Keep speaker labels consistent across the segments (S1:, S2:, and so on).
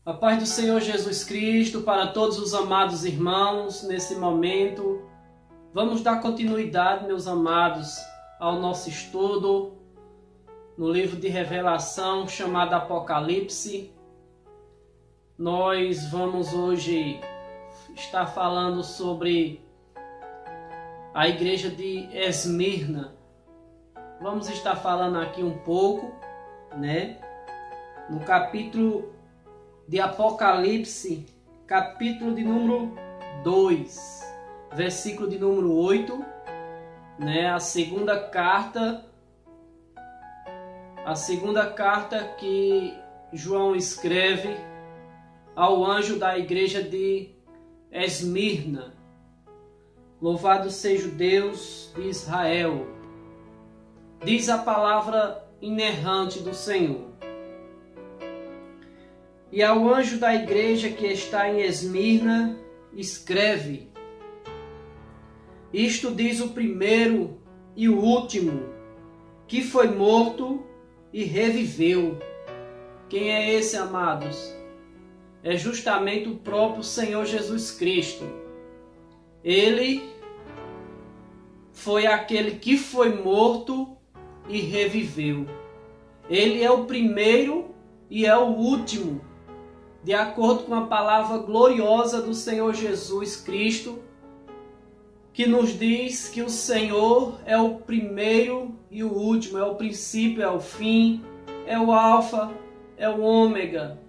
S1: A paz do Senhor Jesus Cristo para todos os amados irmãos nesse momento. Vamos dar continuidade, meus amados, ao nosso estudo no livro de Revelação chamado Apocalipse. Nós vamos hoje estar falando sobre a igreja de Esmirna. Vamos estar falando aqui um pouco, no capítulo de Apocalipse, capítulo de número 2, versículo de número 8, a segunda carta que João escreve ao anjo da igreja de Esmirna. Louvado seja o Deus de Israel. Diz a palavra inerrante do Senhor. E ao anjo da igreja que está em Esmirna, escreve: Isto diz o primeiro e o último, que foi morto e reviveu. Quem é esse, amados? É justamente o próprio Senhor Jesus Cristo. Ele foi aquele que foi morto e reviveu. Ele é o primeiro e é o último, de acordo com a palavra gloriosa do Senhor Jesus Cristo, que nos diz que o Senhor é o primeiro e o último, é o princípio, é o fim, é o alfa, é o ômega,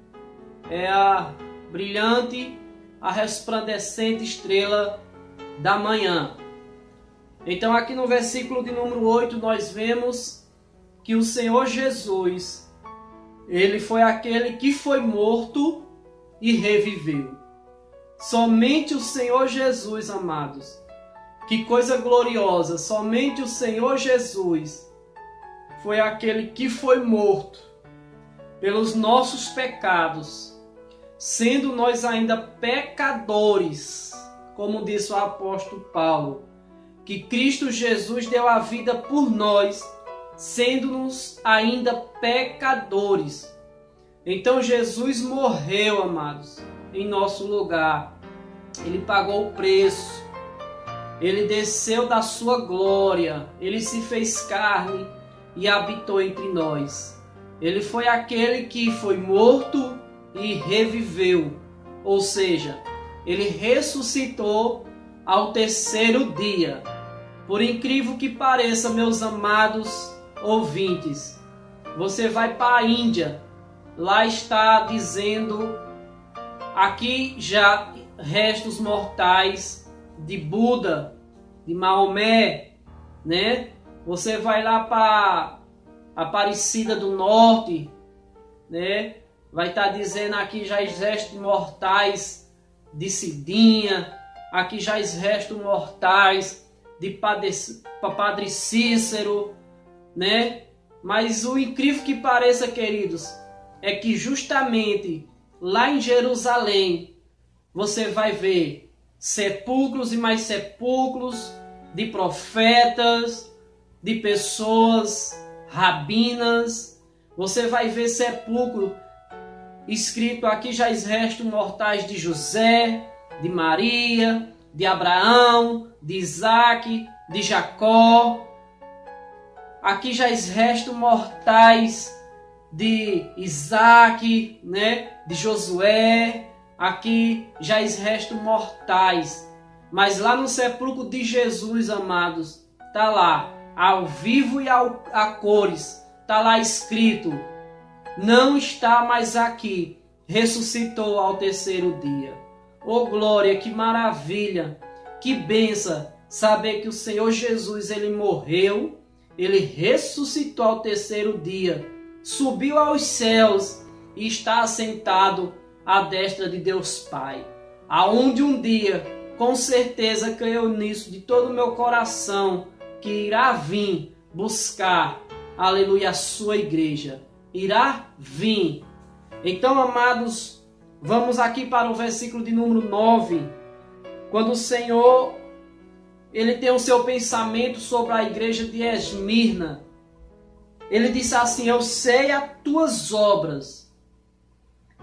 S1: é a brilhante, a resplandecente estrela da manhã. Então aqui no versículo de número 8 nós vemos que o Senhor Jesus, ele foi aquele que foi morto e reviveu. Somente o Senhor Jesus, amados. Que coisa gloriosa! Somente o Senhor Jesus foi aquele que foi morto pelos nossos pecados, sendo nós ainda pecadores, como disse o apóstolo Paulo, que Cristo Jesus deu a vida por nós, sendo-nos ainda pecadores. Então Jesus morreu, amados, em nosso lugar. Ele pagou o preço. Ele desceu da sua glória. Ele se fez carne e habitou entre nós. Ele foi aquele que foi morto e reviveu. Ou seja, ele ressuscitou ao terceiro dia. Por incrível que pareça, meus amados ouvintes, você vai para a Índia. Lá está dizendo, aqui já restos mortais de Buda, de Maomé, Você vai lá para Aparecida do Norte, Vai estar dizendo aqui já restos mortais de Cidinha, aqui já restos mortais de Padre Cícero, Mas o incrível que pareça, queridos, é que justamente lá em Jerusalém você vai ver sepulcros e mais sepulcros de profetas, de pessoas rabinas. Você vai ver sepulcro escrito aqui já os restos mortais de José, de Maria, de Abraão, de Isaac, de Jacó. Aqui já os restos mortais de Isaac, de Josué. Aqui já os restos mortais. Mas lá no sepulcro de Jesus, amados, está lá, ao vivo e a cores, está lá escrito: não está mais aqui, ressuscitou ao terceiro dia. Oh glória, que maravilha, que bênção saber que o Senhor Jesus, ele morreu, ele ressuscitou ao terceiro dia, subiu aos céus e está assentado à destra de Deus Pai, aonde um dia, com certeza creio nisso de todo o meu coração, que irá vir buscar, aleluia, a sua igreja. Irá vir. Então, amados, vamos aqui para o versículo de número 9, quando o Senhor, ele tem o seu pensamento sobre a igreja de Esmirna. Ele disse assim: eu sei as tuas obras,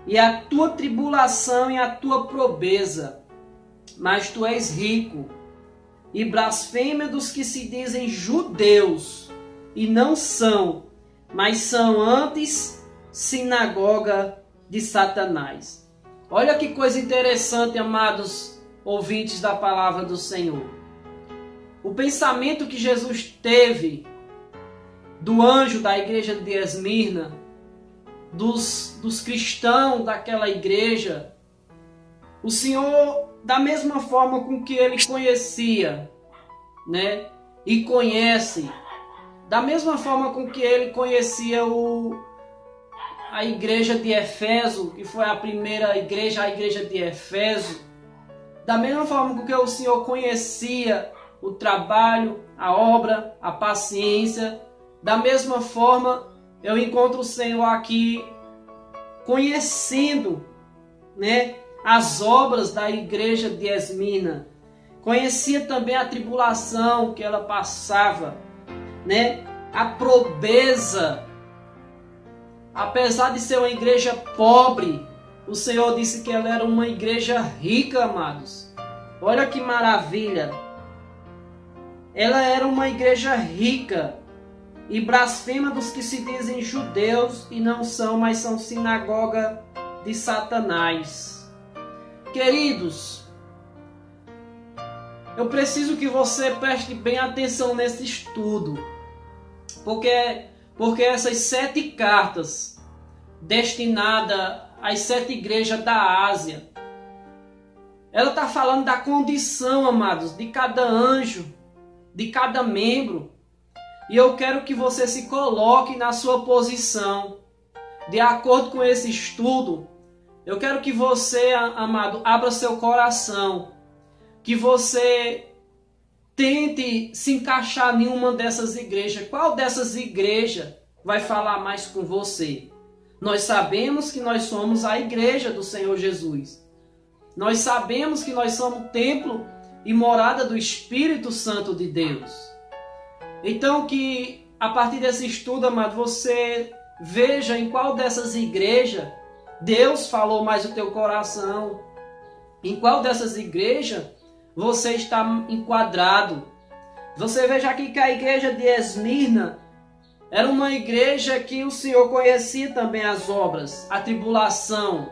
S1: e a tua tribulação e a tua pobreza, mas tu és rico. E blasfêmia dos que se dizem judeus, e não são, mas são antes sinagoga de Satanás. Olha que coisa interessante, amados ouvintes da palavra do Senhor. O pensamento que Jesus teve do anjo da igreja de Esmirna, dos cristãos daquela igreja, o Senhor, da mesma forma com que ele conhecia, né, e conhece, da mesma forma com que ele conhecia a igreja de Éfeso, que foi a primeira igreja, a igreja de Éfeso, da mesma forma com que o Senhor conhecia o trabalho, a obra, a paciência, da mesma forma eu encontro o Senhor aqui conhecendo, né, as obras da igreja de Esmirna. Conhecia também a tribulação que ela passava, né, a pobreza. Apesar de ser uma igreja pobre, o Senhor disse que ela era uma igreja rica, amados. Olha que maravilha! Ela era uma igreja rica e blasfema dos que se dizem judeus e não são, mas são sinagoga de Satanás. Queridos, eu preciso que você preste bem atenção nesse estudo, porque essas 7 cartas destinadas às 7 igrejas da Ásia, ela está falando da condição, amados, de cada anjo, de cada membro. E eu quero que você se coloque na sua posição. De acordo com esse estudo, eu quero que você, amado, abra seu coração. Que você tente se encaixar em uma dessas igrejas. Qual dessas igrejas vai falar mais com você? Nós sabemos que nós somos a igreja do Senhor Jesus. Nós sabemos que nós somos templo e morada do Espírito Santo de Deus. Então que a partir desse estudo, amado, você veja em qual dessas igrejas Deus falou mais no teu coração. Em qual dessas igrejas você está enquadrado. Você veja aqui que a igreja de Esmirna era uma igreja que o Senhor conhecia também as obras, a tribulação.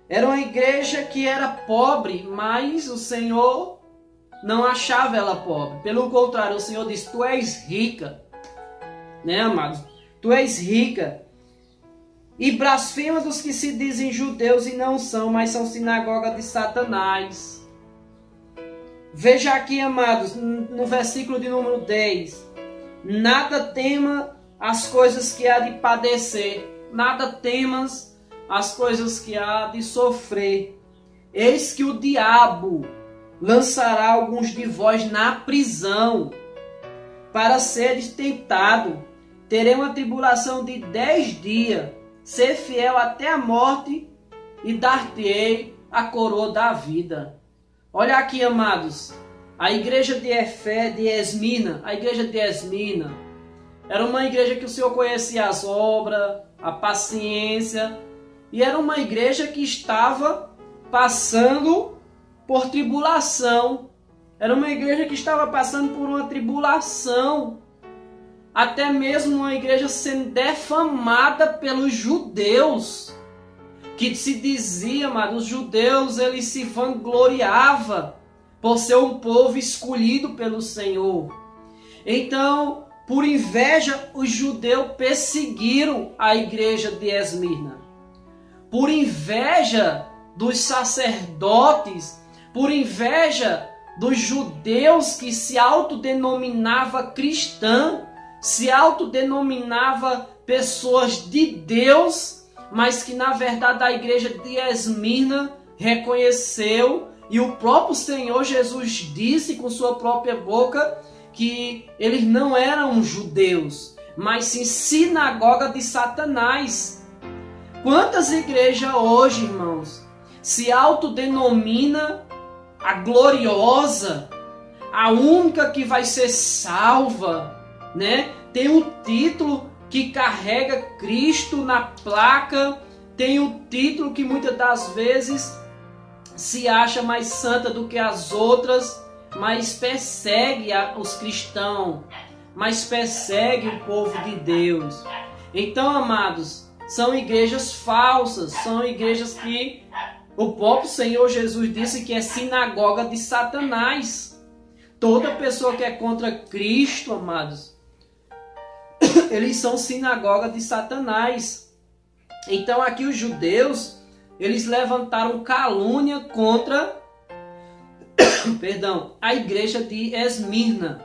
S1: Era uma igreja que era pobre, mas o Senhor não achava ela pobre. Pelo contrário, o Senhor disse, tu és rica. Né, amados? Tu és rica. E blasfema dos que se dizem judeus e não são, mas são sinagoga de Satanás. Veja aqui, amados, no versículo de número 10. Nada tema as coisas que há de padecer. Nada temas as coisas que há de sofrer. Eis que o diabo lançará alguns de vós na prisão, para seres tentado. Terei uma tribulação de 10 dias. Ser fiel até a morte, e dar-te-ei a coroa da vida. Olha aqui, amados. A igreja de Esmirna, a igreja de Esmirna, era uma igreja que o Senhor conhecia as obras, a paciência, e era uma igreja que estava passando por tribulação. Era uma igreja que estava passando por uma tribulação. Até mesmo uma igreja sendo defamada pelos judeus. Que se dizia, mas os judeus, eles se vangloriavam por ser um povo escolhido pelo Senhor. Então, por inveja, os judeus perseguiram a igreja de Esmirna. Por inveja dos sacerdotes, por inveja dos judeus que se autodenominava cristã, se autodenominava pessoas de Deus, mas que na verdade a igreja de Esmirna reconheceu, e o próprio Senhor Jesus disse com sua própria boca que eles não eram judeus, mas sim sinagoga de Satanás. Quantas igrejas hoje, irmãos, se autodenomina a gloriosa, a única que vai ser salva, né? Tem um título que carrega Cristo na placa, tem o título que muitas das vezes se acha mais santa do que as outras, mas persegue os cristãos, mas persegue o povo de Deus. Então, amados, são igrejas falsas, são igrejas que o próprio Senhor Jesus disse que é sinagoga de Satanás. Toda pessoa que é contra Cristo, amados, eles são sinagoga de Satanás. Então aqui os judeus, eles levantaram calúnia contra a igreja de Esmirna.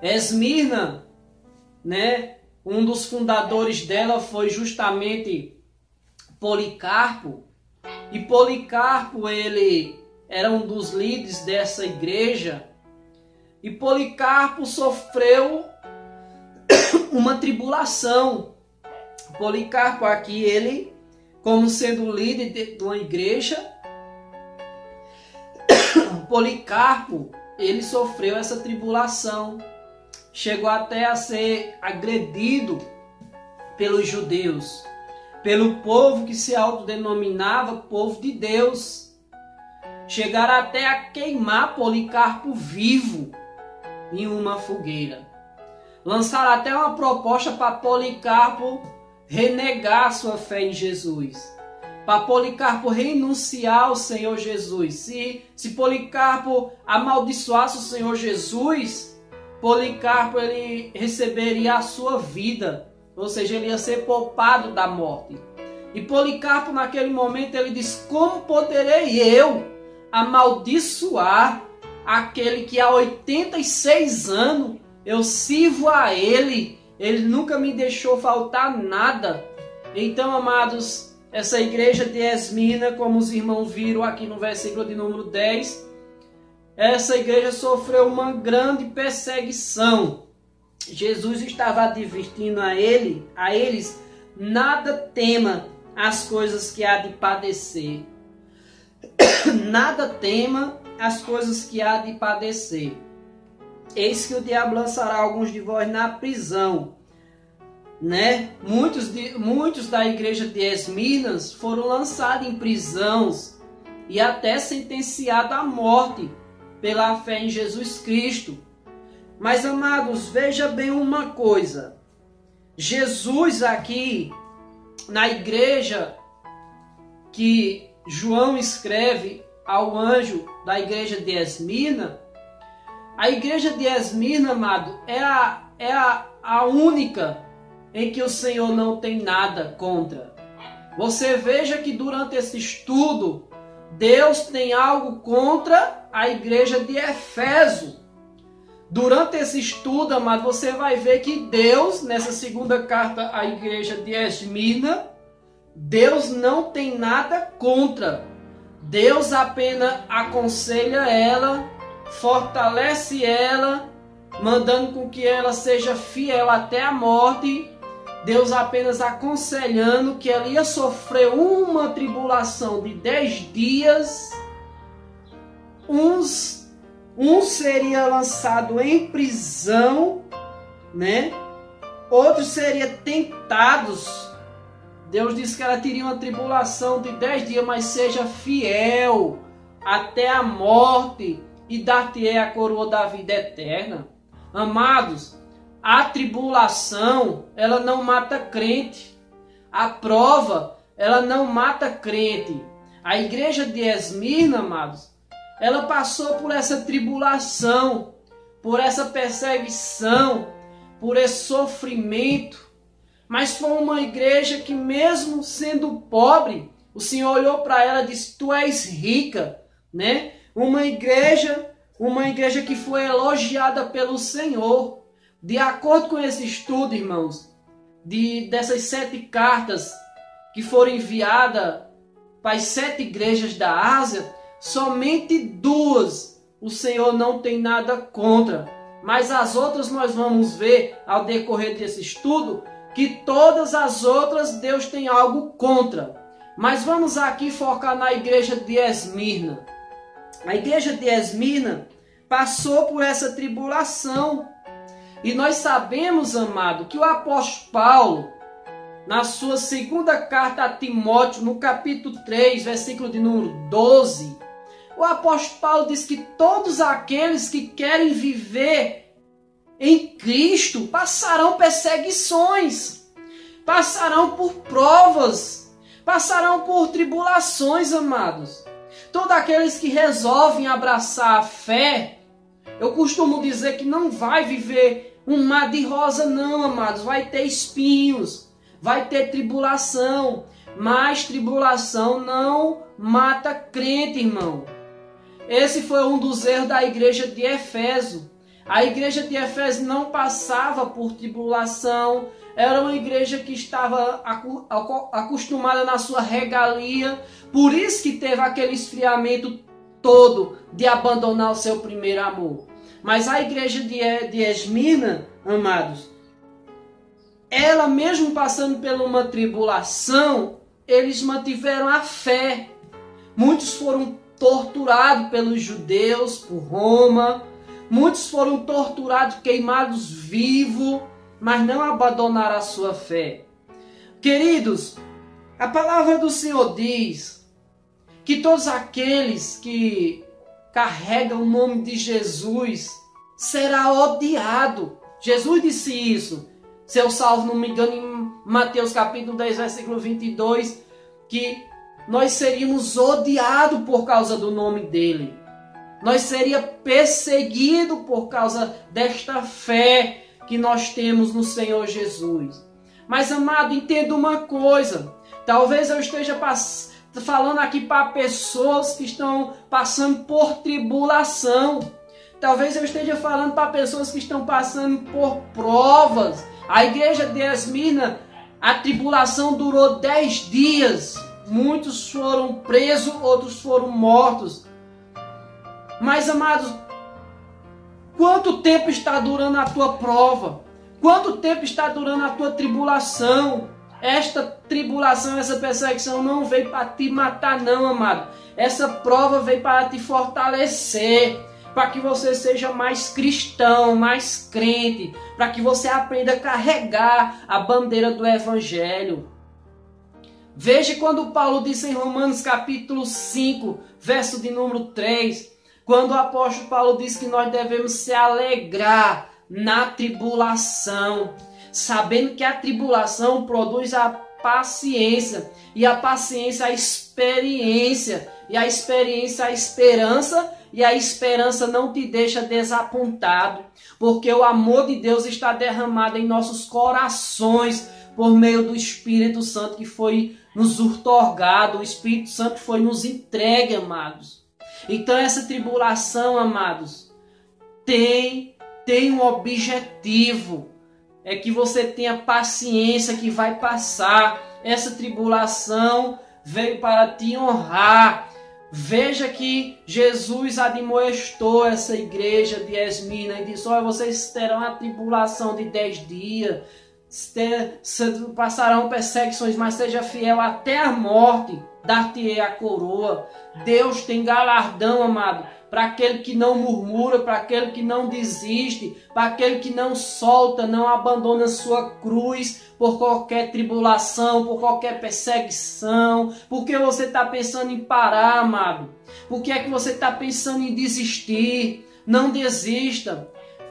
S1: Esmirna, né, um dos fundadores dela foi justamente Policarpo. E Policarpo, ele era um dos líderes dessa igreja. E Policarpo sofreu uma tribulação. Policarpo aqui, ele, como sendo líder de uma igreja, Policarpo, ele sofreu essa tribulação. Chegou até a ser agredido pelos judeus, pelo povo que se autodenominava povo de Deus. Chegaram até a queimar Policarpo vivo em uma fogueira. Lançaram até uma proposta para Policarpo renegar sua fé em Jesus, para Policarpo renunciar ao Senhor Jesus. Se Policarpo amaldiçoasse o Senhor Jesus, Policarpo ele receberia a sua vida, ou seja, ele ia ser poupado da morte. E Policarpo naquele momento ele diz: como poderei eu amaldiçoar aquele que há 86 anos eu sirvo a ele, ele nunca me deixou faltar nada. Então, amados, essa igreja de Esmirna, como os irmãos viram aqui no versículo de número 10, essa igreja sofreu uma grande perseguição. Jesus estava advertindo a eles: nada tema as coisas que há de padecer. Nada tema as coisas que há de padecer. Eis que o diabo lançará alguns de vós na prisão. Né? Muitos da igreja de Esmirna foram lançados em prisões e até sentenciados à morte pela fé em Jesus Cristo. Mas, amados, veja bem uma coisa. Jesus aqui, na igreja que João escreve ao anjo da igreja de Esmirna, a igreja de Esmirna, amado, é a única em que o Senhor não tem nada contra. Você veja que durante esse estudo, Deus tem algo contra a igreja de Éfeso. Durante esse estudo, amado, você vai ver que Deus, nessa segunda carta à igreja de Esmirna, Deus não tem nada contra. Deus apenas aconselha ela, fortalece ela, mandando com que ela seja fiel até a morte. Deus apenas aconselhando que ela ia sofrer uma tribulação de 10 dias. Um seria lançado em prisão, né? Outros seriam tentados. Deus disse que ela teria uma tribulação de 10 dias, mas seja fiel até a morte e dar-te-ei a coroa da vida eterna. Amados, a tribulação, ela não mata crente. A prova, ela não mata crente. A igreja de Esmirna, amados, ela passou por essa tribulação, por essa perseguição, por esse sofrimento. Mas foi uma igreja que, mesmo sendo pobre, o Senhor olhou para ela e disse: tu és rica, né? Uma igreja que foi elogiada pelo Senhor. De acordo com esse estudo, irmãos, dessas 7 cartas que foram enviadas para as 7 igrejas da Ásia, somente 2 o Senhor não tem nada contra. Mas as outras nós vamos ver ao decorrer desse estudo que todas as outras Deus tem algo contra. Mas vamos aqui focar na igreja de Esmirna. A igreja de Esmirna passou por essa tribulação. E nós sabemos, amado, que o apóstolo Paulo, na sua segunda carta a Timóteo, no capítulo 3, versículo de número 12, o apóstolo Paulo diz que todos aqueles que querem viver em Cristo passarão perseguições, passarão por provas, passarão por tribulações, amados. Todos aqueles que resolvem abraçar a fé, eu costumo dizer que não vai viver um mar de rosa não, amados. Vai ter espinhos, vai ter tribulação, mas tribulação não mata crente, irmão. Esse foi um dos erros da igreja de Éfeso. A igreja de Éfeso não passava por tribulação, era uma igreja que estava acostumada na sua regalia, por isso que teve aquele esfriamento todo de abandonar o seu primeiro amor. Mas a igreja de Esmirna, amados, ela mesmo passando por uma tribulação, eles mantiveram a fé. Muitos foram torturados pelos judeus, por Roma, muitos foram torturados, queimados vivos, mas não abandonaram a sua fé. Queridos, a palavra do Senhor diz que todos aqueles que carregam o nome de Jesus será odiado. Jesus disse isso. Se eu salvo, não me engano, em Mateus capítulo 10, versículo 22, que nós seríamos odiados por causa do nome dele. Nós seríamos perseguidos por causa desta fé que nós temos no Senhor Jesus. Mas, amado, entenda uma coisa. Talvez eu esteja falando aqui para pessoas que estão passando por tribulação. Talvez eu esteja falando para pessoas que estão passando por provas. A igreja de Esmirna, a tribulação durou 10 dias. Muitos foram presos, outros foram mortos. Mas, amados, quanto tempo está durando a tua prova? Quanto tempo está durando a tua tribulação? Esta tribulação, essa perseguição não veio para te matar não, amado. Essa prova veio para te fortalecer, para que você seja mais cristão, mais crente, para que você aprenda a carregar a bandeira do Evangelho. Veja quando Paulo disse em Romanos capítulo 5, verso de número 3, quando o apóstolo Paulo diz que nós devemos se alegrar na tribulação, sabendo que a tribulação produz a paciência, e a paciência a experiência, e a experiência a esperança, e a esperança não te deixa desapontado, porque o amor de Deus está derramado em nossos corações, por meio do Espírito Santo que foi nos outorgado, o Espírito Santo foi nos entregue, amados. Então essa tribulação, amados, tem um objetivo, é que você tenha paciência que vai passar. Essa tribulação veio para te honrar. Veja que Jesus admoestou essa igreja de Esmirna e disse: olha, vocês terão a tribulação de 10 dias, passarão perseguições, mas seja fiel até a morte, dar-te-ei a coroa. Deus tem galardão, amado, para aquele que não murmura, para aquele que não desiste, para aquele que não solta, não abandona sua cruz por qualquer tribulação, por qualquer perseguição. Por que você está pensando em parar, amado? Por que é que você está pensando em desistir? Não desista,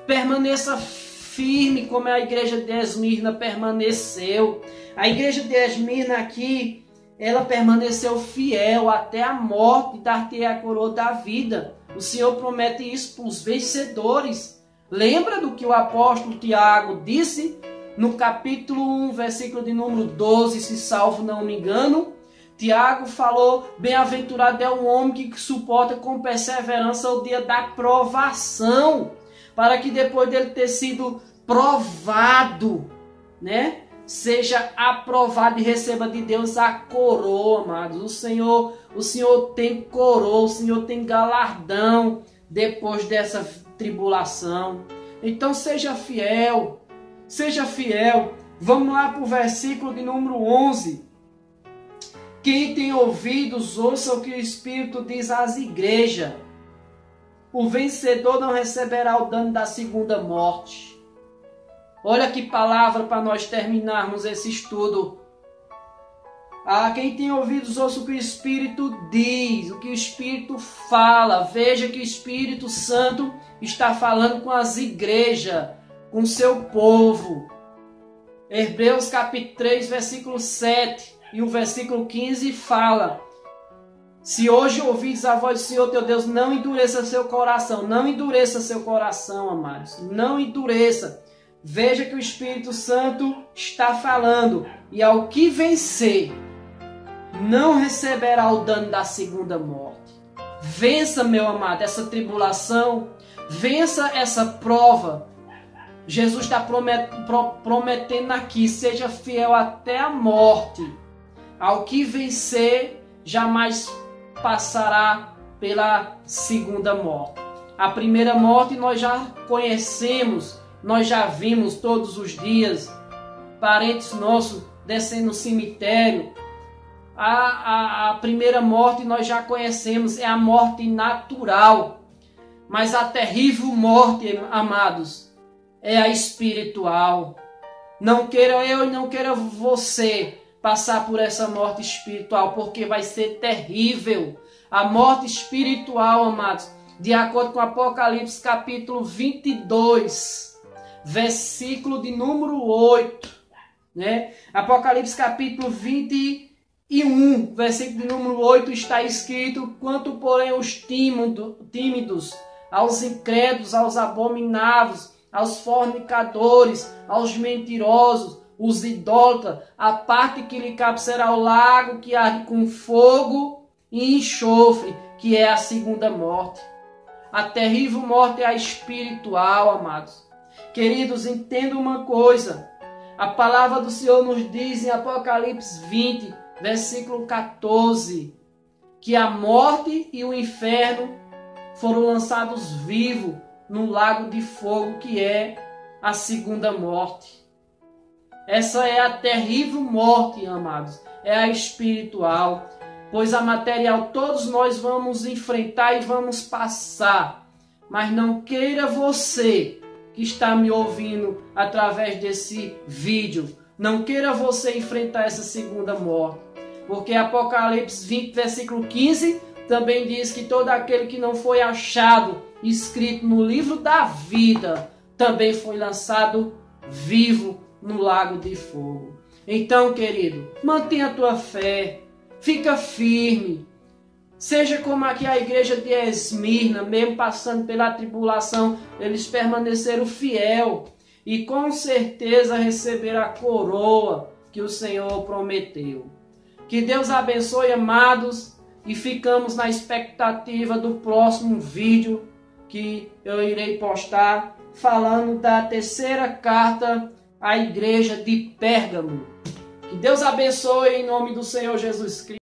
S1: permaneça firme como a igreja de Esmirna permaneceu. A igreja de Esmirna aqui, ela permaneceu fiel até a morte, dar-te a coroa da vida. O Senhor promete isso para os vencedores. Lembra do que o apóstolo Tiago disse no capítulo 1, versículo de número 12, se salvo não me engano? Tiago falou: bem-aventurado é o homem que suporta com perseverança o dia da provação, para que depois dele ter sido provado, né, seja aprovado e receba de Deus a coroa, amados. O Senhor tem coroa, o Senhor tem galardão depois dessa tribulação. Então seja fiel, seja fiel. Vamos lá para o versículo de número 11. Quem tem ouvidos, ouça o que o Espírito diz às igrejas. O vencedor não receberá o dano da segunda morte. Olha que palavra para nós terminarmos esse estudo Quem tem ouvidos, ouça o que o Espírito diz, o que o Espírito fala. Veja que o Espírito Santo está falando com as igrejas, com o seu povo. Hebreus capítulo 3, versículo 7 e o versículo 15 fala: se hoje ouvides a voz do Senhor teu Deus, não endureça seu coração. Não endureça seu coração, amados. Não endureça. Veja que o Espírito Santo está falando. E ao que vencer, não receberá o dano da segunda morte. Vença, meu amado, essa tribulação. Vença essa prova. Jesus está prometendo aqui: seja fiel até a morte. Ao que vencer, jamais passará pela segunda morte. A primeira morte nós já conhecemos, nós já vimos todos os dias parentes nossos descendo no cemitério. A primeira morte nós já conhecemos, é a morte natural. Mas a terrível morte, amados, é a espiritual. Não queira eu e não queira você passar por essa morte espiritual, porque vai ser terrível. A morte espiritual, amados, de acordo com Apocalipse capítulo 22, versículo de número 8, né? Apocalipse capítulo 21, versículo de número 8 está escrito: quanto porém os tímidos, aos incrédulos, aos abomináveis, aos fornicadores, aos mentirosos, os idólatras, a parte que lhe cabe será o lago que arde com fogo e enxofre, que é a segunda morte. A terrível morte é a espiritual, amados. Queridos, entendam uma coisa. A palavra do Senhor nos diz em Apocalipse 20, versículo 14, que a morte e o inferno foram lançados vivos no lago de fogo, que é a segunda morte. Essa é a terrível morte, amados. É a espiritual. Pois a material todos nós vamos enfrentar e vamos passar. Mas não queira você que está me ouvindo através desse vídeo, não queira você enfrentar essa segunda morte. Porque Apocalipse 20, versículo 15, também diz que todo aquele que não foi achado escrito no livro da vida também foi lançado vivo no lago de fogo. Então, querido, mantenha a tua fé, fica firme, seja como aqui a igreja de Esmirna, mesmo passando pela tribulação, eles permaneceram fiel e com certeza receberam a coroa que o Senhor prometeu. Que Deus abençoe, amados, e ficamos na expectativa do próximo vídeo que eu irei postar, falando da terceira carta à igreja de Pérgamo. Que Deus abençoe em nome do Senhor Jesus Cristo.